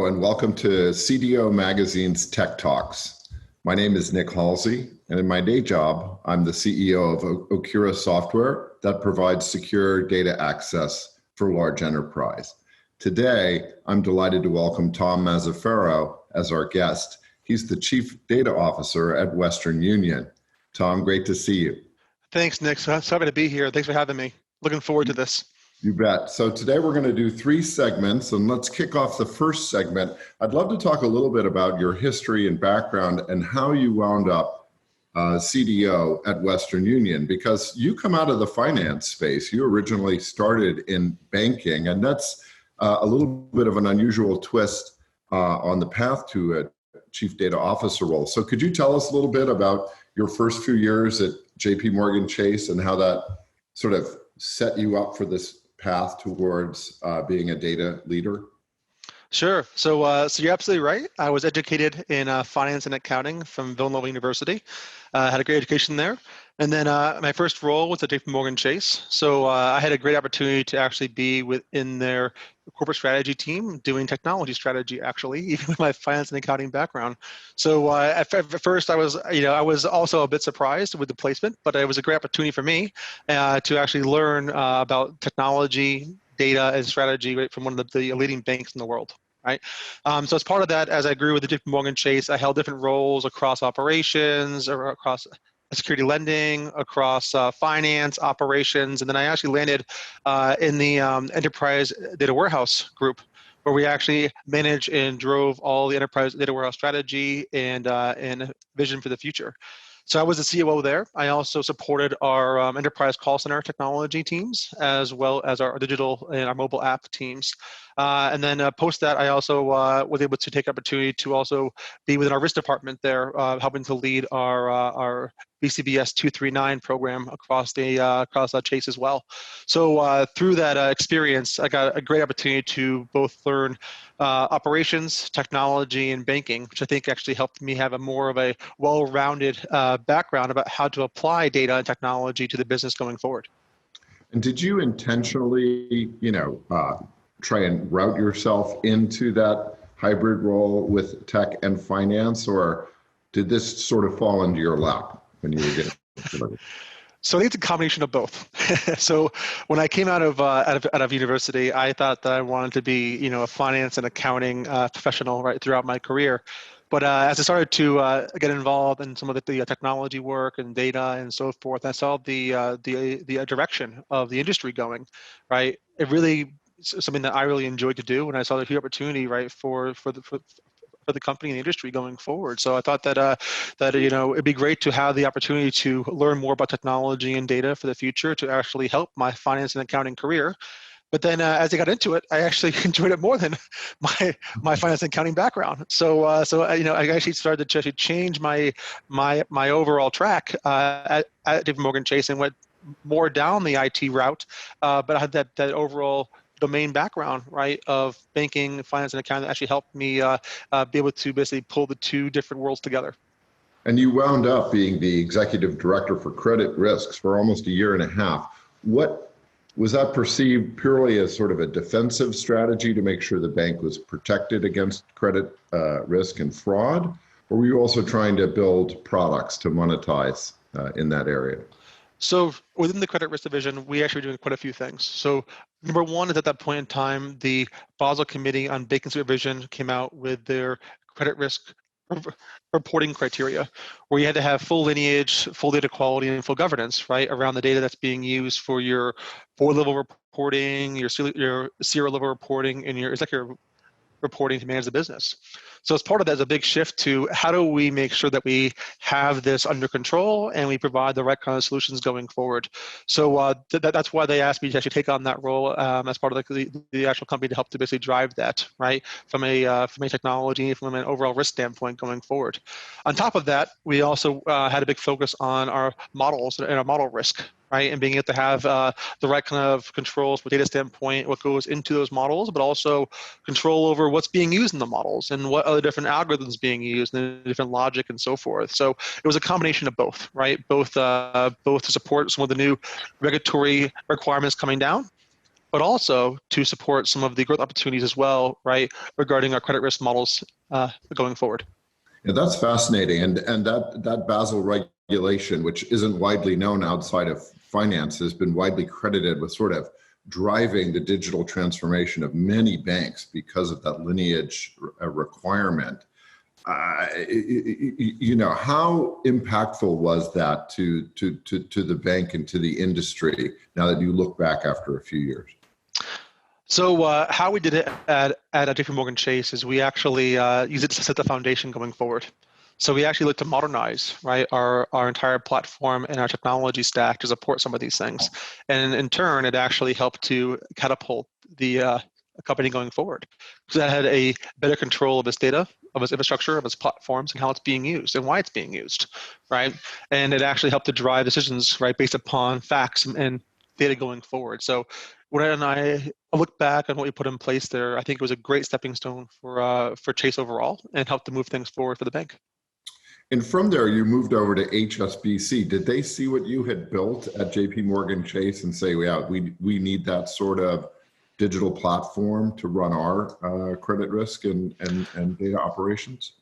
Hello and welcome to CDO Magazine's Tech Talks. My name is Nick Halsey, and in my day job, I'm the CEO of Okura Software that provides secure data access for large enterprise. Today, I'm delighted to welcome Tom Mazzaferro as our guest. He's the Chief Data Officer at Western Union. Tom, great to see you. Thanks, Nick. So happy to be here. Thanks for having me. Looking forward to this. You bet. So today we're going to do 3 segments, and let's kick off the first segment. I'd love to talk a little bit about your history and background and how you wound up CDO at Western Union, because you come out of the finance space. You originally started in banking, and that's a little bit of an unusual twist on the path to a Chief Data Officer role. So could you tell us a little bit about your first few years at JP Morgan Chase and how that sort of set you up for this path towards being a data leader? Sure. So you're absolutely right. I was educated in finance and accounting from Villanova University. Had a great education there. And then my first role was at JP Morgan Chase. So I had a great opportunity to actually be within their corporate strategy team doing technology strategy, actually, even with my finance and accounting background. So at first I was also a bit surprised with the placement, but it was a great opportunity for me to actually learn about technology, data, and strategy right from one of the leading banks in the world. Right. So as part of that, as I grew with the JP Morgan Chase, I held different roles across operations, or across security lending, across finance, operations, and then I actually landed in the enterprise data warehouse group, where we actually managed and drove all the enterprise data warehouse strategy and vision for the future. So I was the COO there. I also supported our enterprise call center technology teams, as well as our digital and our mobile app teams. And then post that, I also was able to take opportunity to also be within our risk department there, helping to lead our BCBS 239 program across Chase as well. So through that experience, I got a great opportunity to both learn operations, technology, and banking, which I think actually helped me have a more of a well-rounded background about how to apply data and technology to the business going forward. And did you intentionally, try and route yourself into that hybrid role with tech and finance, or did this sort of fall into your lap when you were getting started? So I think it's a combination of both. So when I came out of university, I thought that I wanted to be, a finance and accounting professional right throughout my career. But as I started to get involved in some of the technology work and data and so forth, I saw the direction of the industry going. Right, it really something that I really enjoyed to do, and I saw the huge opportunity right for the company and the industry going forward. So I thought that it'd be great to have the opportunity to learn more about technology and data for the future to actually help my finance and accounting career. But then as I got into it, I actually enjoyed it more than my finance and accounting background. So I actually started to change my overall track at JP Morgan Chase and went more down the IT route. But I had that overall domain background, right, of banking, finance, and accounting that actually helped me be able to basically pull the two different worlds together. And you wound up being the executive director for credit risks for almost a year and a half. What was that perceived purely as sort of a defensive strategy to make sure the bank was protected against credit risk and fraud? Or were you also trying to build products to monetize in that area? So within the credit risk division, we actually were doing quite a few things. So number one is at that point in time, the Basel Committee on Banking Supervision came out with their credit risk reporting criteria, where you had to have full lineage, full data quality, and full governance, right, around the data that's being used for your board-level reporting, your CRO-level reporting, and your executive reporting to manage the business. So as part of that is a big shift to how do we make sure that we have this under control and we provide the right kind of solutions going forward. So that's why they asked me to actually take on that role as part of the actual company to help to basically drive that, right, from a technology, from an overall risk standpoint going forward. On top of that, we also had a big focus on our models and our model risk, right, and being able to have the right kind of controls from a data standpoint, what goes into those models, but also control over what's being used in the models and what other different algorithms being used and different logic and so forth. So it was a combination of both, right, both to support some of the new regulatory requirements coming down, but also to support some of the growth opportunities as well, right, regarding our credit risk models going forward. Yeah, that's fascinating. And that Basel regulation, which isn't widely known outside of finance, has been widely credited with sort of driving the digital transformation of many banks because of that lineage requirement. How impactful was that to the bank and to the industry now that you look back after a few years? So how we did it at JP Morgan Chase is we actually use it to set the foundation going forward. So we actually look to modernize, right, our entire platform and our technology stack to support some of these things. And in turn, it actually helped to catapult the company going forward. So that had a better control of its data, of its infrastructure, of its platforms, and how it's being used and why it's being used, right? And it actually helped to drive decisions, right, based upon facts and data going forward. So when I look back on what we put in place there, I think it was a great stepping stone for Chase overall and helped to move things forward for the bank. And from there, you moved over to HSBC. Did they see what you had built at JP Morgan Chase and say, yeah, we need that sort of digital platform to run our credit risk and data operations?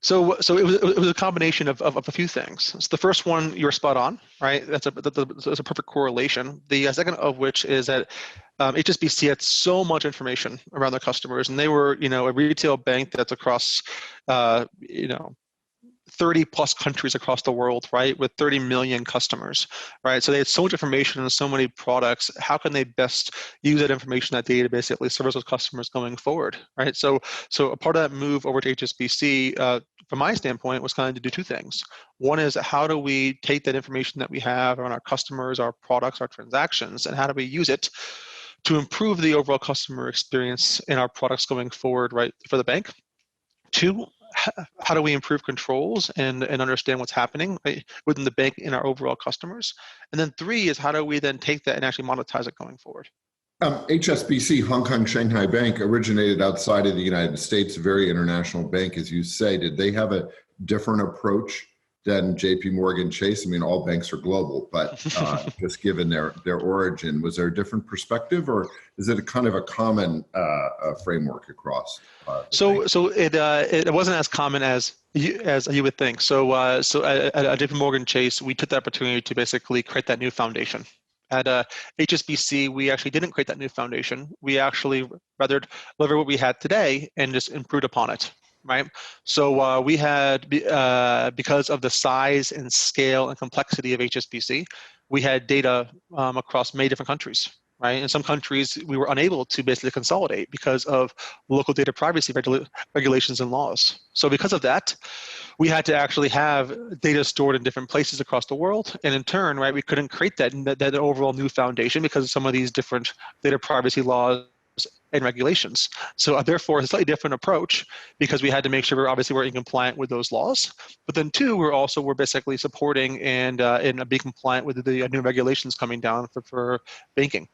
So it was a combination of a few things. So the first one, you're spot on, right? That's a perfect correlation. The second of which is that HSBC had so much information around their customers, and they were, a retail bank that's across, 30 plus countries across the world, right, with 30 million customers, right? So they had so much information and so many products. How can they best use that information, that data, basically service those customers going forward, right? So a part of that move over to HSBC, from my standpoint, was kind of to do two things. One is how do we take that information that we have on our customers, our products, our transactions, and how do we use it to improve the overall customer experience in our products going forward, right, for the bank? Two, how do we improve controls and understand what's happening, right, within the bank and our overall customers? And then three is how do we then take that and actually monetize it going forward? HSBC, Hong Kong Shanghai Bank, originated outside of the United States, a very international bank, as you say. Did they have a different approach than JP Morgan Chase? I mean, all banks are global, but just given their origin, was there a different perspective, or is it a kind of a common framework across? So it wasn't as common as you would think. So at JP Morgan Chase, we took the opportunity to basically create that new foundation. At HSBC, we actually didn't create that new foundation. We actually rather lever what we had today and just improved upon it, right? So we had, because of the size and scale and complexity of HSBC, we had data across many different countries, right? In some countries, we were unable to basically consolidate because of local data privacy regulations and laws. So because of that, we had to actually have data stored in different places across the world. And in turn, right, we couldn't create that overall new foundation because of some of these different data privacy laws and regulations. So therefore, a slightly different approach because we had to make sure we're in compliant with those laws. But then two, we're basically supporting and being compliant with the new regulations coming down for banking.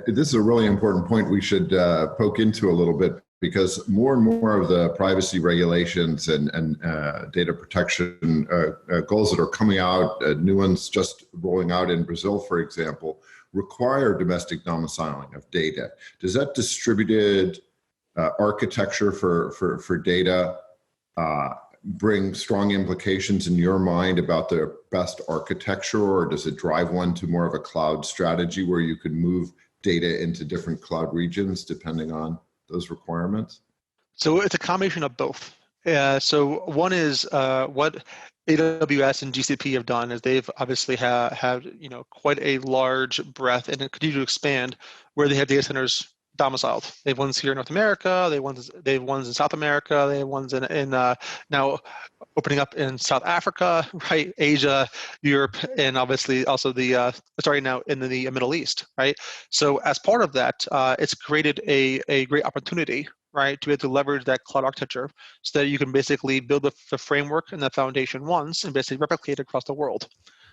This is a really important point we should poke into a little bit, because more and more of the privacy regulations and data protection goals that are coming out, new ones just rolling out in Brazil, for example, require domestic domiciling of data. Does that distributed architecture for data bring strong implications in your mind about the best architecture, or does it drive one to more of a cloud strategy where you could move data into different cloud regions depending on those requirements? So it's a combination of both. So one is what AWS and GCP have done is they've obviously have quite a large breadth and continue to expand where they have data centers domiciled. They have ones here in North America, they have ones in South America, they have ones in now opening up in South Africa, right, Asia, Europe, and obviously also starting now in the Middle East, right? So as part of that, it's created a great opportunity, right, to be able to leverage that cloud architecture so that you can basically build the framework and the foundation once and basically replicate it across the world.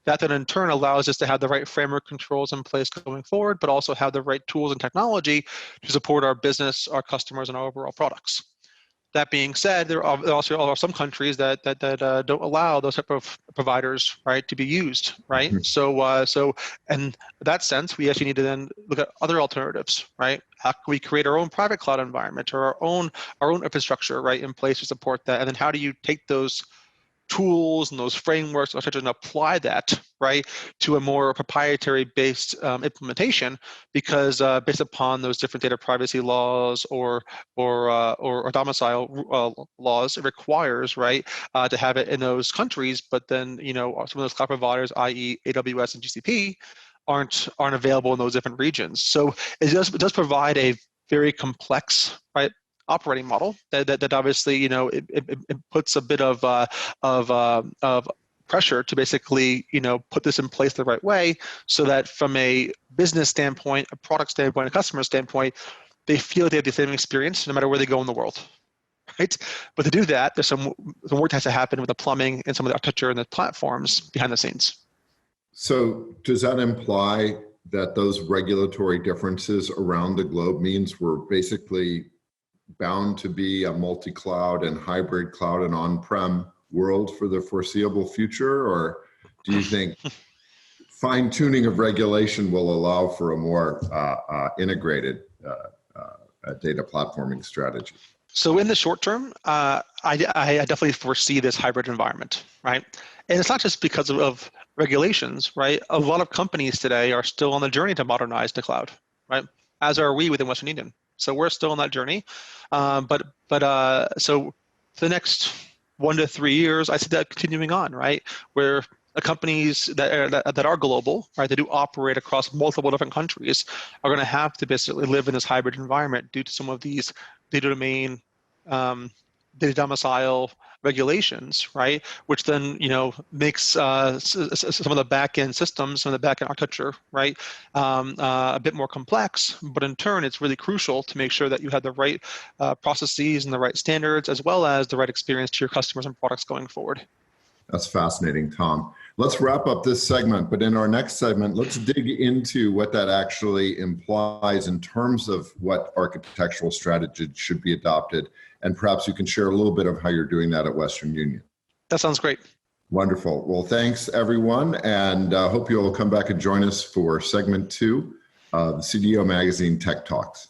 That then in turn allows us to have the right framework controls in place going forward, but also have the right tools and technology to support our business, our customers, and our overall products. That being said, there also are some countries that don't allow those type of providers, right, to be used, right? Mhm. So in that sense, we actually need to then look at other alternatives, right? How can we create our own private cloud environment or our own infrastructure, right, in place to support that? And then how do you take those tools and those frameworks, etc., and apply that, right, to a more proprietary based implementation, because based upon those different data privacy laws or domicile laws, it requires, right, to have it in those countries. But then, some of those cloud providers, i.e., AWS and GCP, aren't available in those different regions. So it does provide a very complex, right, operating model that obviously, it puts a bit of pressure to basically, put this in place the right way, so that from a business standpoint, a product standpoint, a customer standpoint, they feel they have the same experience no matter where they go in the world, right? But to do that, there's some work that has to happen with the plumbing and some of the architecture and the platforms behind the scenes. So does that imply that those regulatory differences around the globe means we're basically bound to be a multi-cloud and hybrid cloud and on-prem world for the foreseeable future? Or do you think fine-tuning of regulation will allow for a more integrated data platforming strategy? So in the short term, I definitely foresee this hybrid environment, right? And it's not just because of regulations, right? A lot of companies today are still on the journey to modernize the cloud, right? As are we within Western Union. So we're still on that journey. So for the next 1 to 3 years, I see that continuing on, right? Where the companies that are global, right, that do operate across multiple different countries, are going to have to basically live in this hybrid environment due to some of these data domain, data domicile regulations, right? Which then, makes some of the back-end systems, some of the back-end architecture, right, a bit more complex. But in turn, it's really crucial to make sure that you have the right processes and the right standards, as well as the right experience to your customers and products going forward. That's fascinating, Tom. Let's wrap up this segment, but in our next segment, let's dig into what that actually implies in terms of what architectural strategy should be adopted. And perhaps you can share a little bit of how you're doing that at Western Union. That sounds great. Wonderful. Well, thanks everyone. And hope you'll come back and join us for segment 2 of the CDO Magazine Tech Talks.